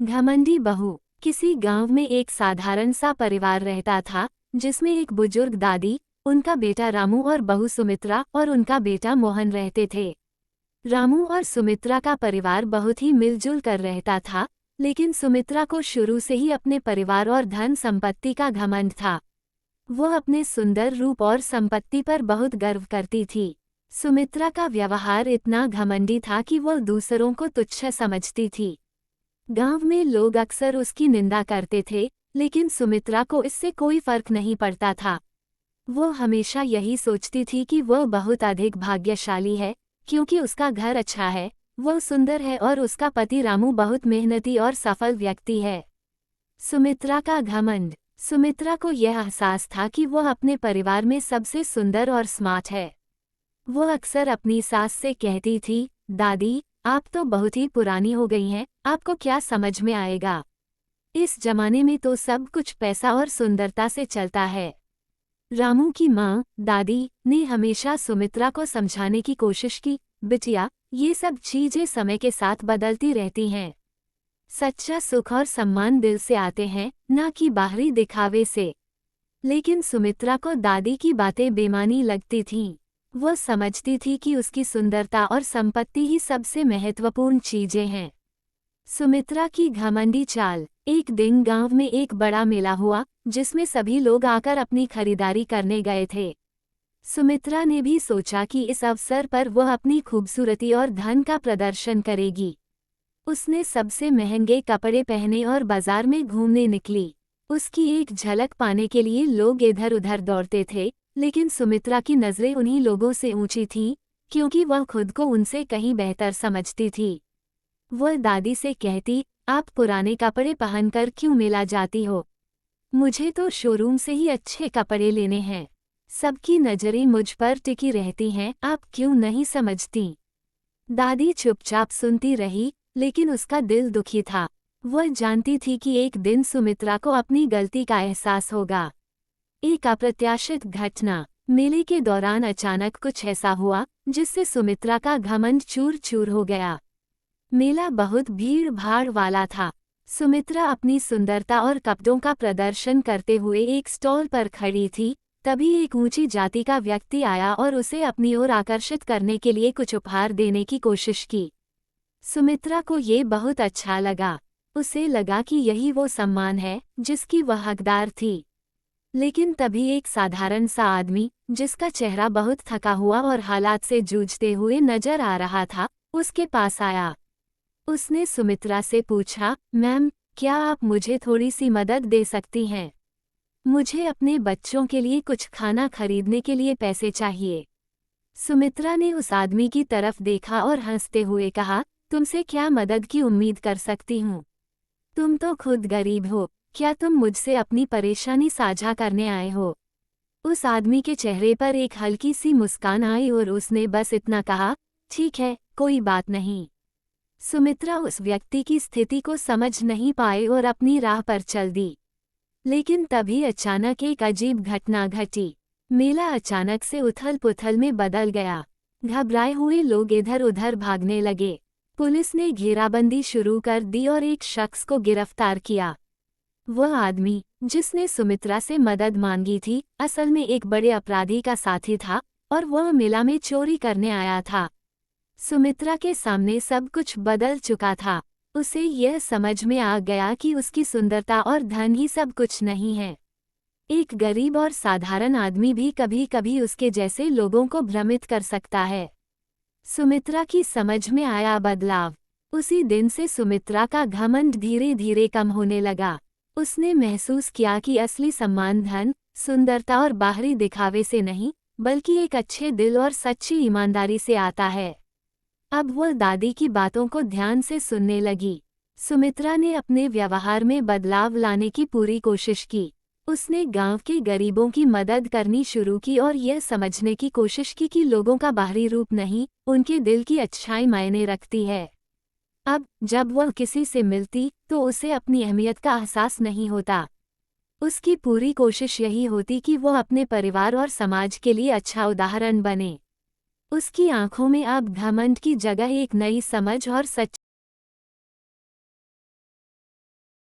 घमंडी बहू। किसी गांव में एक साधारण सा परिवार रहता था, जिसमें एक बुजुर्ग दादी, उनका बेटा रामू और बहू सुमित्रा और उनका बेटा मोहन रहते थे। रामू और सुमित्रा का परिवार बहुत ही मिलजुल कर रहता था, लेकिन सुमित्रा को शुरू से ही अपने परिवार और धन संपत्ति का घमंड था। वह अपने सुंदर रूप और संपत्ति पर बहुत गर्व करती थी। सुमित्रा का व्यवहार इतना घमंडी था कि वह दूसरों को तुच्छ समझती थी। गांव में लोग अक्सर उसकी निंदा करते थे, लेकिन सुमित्रा को इससे कोई फर्क नहीं पड़ता था। वो हमेशा यही सोचती थी कि वह बहुत अधिक भाग्यशाली है, क्योंकि उसका घर अच्छा है, वह सुंदर है और उसका पति रामू बहुत मेहनती और सफल व्यक्ति है। सुमित्रा का घमंड। सुमित्रा को यह एहसास था कि वह अपने परिवार में सबसे सुंदर और स्मार्ट है। वह अक्सर अपनी सास से कहती थी, दादी, आप तो बहुत ही पुरानी हो गई हैं, आपको क्या समझ में आएगा। इस जमाने में तो सब कुछ पैसा और सुंदरता से चलता है। रामू की माँ, दादी, ने हमेशा सुमित्रा को समझाने की कोशिश की, बिटिया, ये सब चीजें समय के साथ बदलती रहती हैं। सच्चा सुख और सम्मान दिल से आते हैं, ना कि बाहरी दिखावे से। लेकिन सुमित्रा को दादी की बातें बेमानी लगती थीं। वह समझती थी कि उसकी सुंदरता और संपत्ति ही सबसे महत्वपूर्ण चीजें हैं। सुमित्रा की घमंडी चाल। एक दिन गांव में एक बड़ा मेला हुआ, जिसमें सभी लोग आकर अपनी खरीदारी करने गए थे। सुमित्रा ने भी सोचा कि इस अवसर पर वह अपनी खूबसूरती और धन का प्रदर्शन करेगी। उसने सबसे महंगे कपड़े पहने और बाजार में घूमने निकली। उसकी एक झलक पाने के लिए लोग इधर उधर दौड़ते थे, लेकिन सुमित्रा की नज़रें उन्हीं लोगों से ऊंची थीं, क्योंकि वह खुद को उनसे कहीं बेहतर समझती थी। वह दादी से कहती, आप पुराने कपड़े पहनकर क्यों मेला जाती हो? मुझे तो शोरूम से ही अच्छे कपड़े लेने हैं। सबकी नज़रें मुझ पर टिकी रहती हैं, आप क्यों नहीं समझती? दादी चुपचाप सुनती रही, लेकिन उसका दिल दुखी था। वह जानती थी कि एक दिन सुमित्रा को अपनी गलती का एहसास होगा। एक अप्रत्याशित घटना। मेले के दौरान अचानक कुछ ऐसा हुआ, जिससे सुमित्रा का घमंड चूर चूर हो गया। मेला बहुत भीड़ भाड़ वाला था। सुमित्रा अपनी सुंदरता और कपड़ों का प्रदर्शन करते हुए एक स्टॉल पर खड़ी थी। तभी एक ऊंची जाति का व्यक्ति आया और उसे अपनी ओर आकर्षित करने के लिए कुछ उपहार देने की कोशिश की। सुमित्रा को ये बहुत अच्छा लगा। उसे लगा कि यही वो सम्मान है जिसकी वह हकदार थी। लेकिन तभी एक साधारण सा आदमी, जिसका चेहरा बहुत थका हुआ और हालात से जूझते हुए नजर आ रहा था, उसके पास आया। उसने सुमित्रा से पूछा, मैम, क्या आप मुझे थोड़ी सी मदद दे सकती हैं? मुझे अपने बच्चों के लिए कुछ खाना खरीदने के लिए पैसे चाहिए। सुमित्रा ने उस आदमी की तरफ देखा और हंसते हुए कहा, तुमसे क्या मदद की उम्मीद कर सकती हूँ? तुम तो खुद गरीब हो, क्या तुम मुझसे अपनी परेशानी साझा करने आए हो? उस आदमी के चेहरे पर एक हल्की सी मुस्कान आई और उसने बस इतना कहा, ठीक है, कोई बात नहीं। सुमित्रा उस व्यक्ति की स्थिति को समझ नहीं पाई और अपनी राह पर चल दी। लेकिन तभी अचानक एक अजीब घटना घटी। मेला अचानक से उथल पुथल में बदल गया। घबराए हुए लोग इधर उधर भागने लगे। पुलिस ने घेराबंदी शुरू कर दी और एक शख्स को गिरफ्तार किया। वह आदमी, जिसने सुमित्रा से मदद मांगी थी, असल में एक बड़े अपराधी का साथी था और वह मेला में चोरी करने आया था। सुमित्रा के सामने सब कुछ बदल चुका था। उसे यह समझ में आ गया कि उसकी सुंदरता और धन ही सब कुछ नहीं है। एक गरीब और साधारण आदमी भी कभी कभी उसके जैसे लोगों को भ्रमित कर सकता है। सुमित्रा की समझ में आया बदलाव। उसी दिन से सुमित्रा का घमंड धीरे धीरे कम होने लगा। उसने महसूस किया कि असली सम्मान धन, सुंदरता और बाहरी दिखावे से नहीं, बल्कि एक अच्छे दिल और सच्ची ईमानदारी से आता है। अब वह दादी की बातों को ध्यान से सुनने लगी। सुमित्रा ने अपने व्यवहार में बदलाव लाने की पूरी कोशिश की। उसने गांव के गरीबों की मदद करनी शुरू की और यह समझने की कोशिश की कि लोगों का बाहरी रूप नहीं, उनके दिल की अच्छाई मायने रखती है। अब जब वह किसी से मिलती तो उसे अपनी अहमियत का एहसास नहीं होता। उसकी पूरी कोशिश यही होती कि वह अपने परिवार और समाज के लिए अच्छा उदाहरण बने। उसकी आंखों में अब घमंड की जगह एक नई समझ और सच्चाई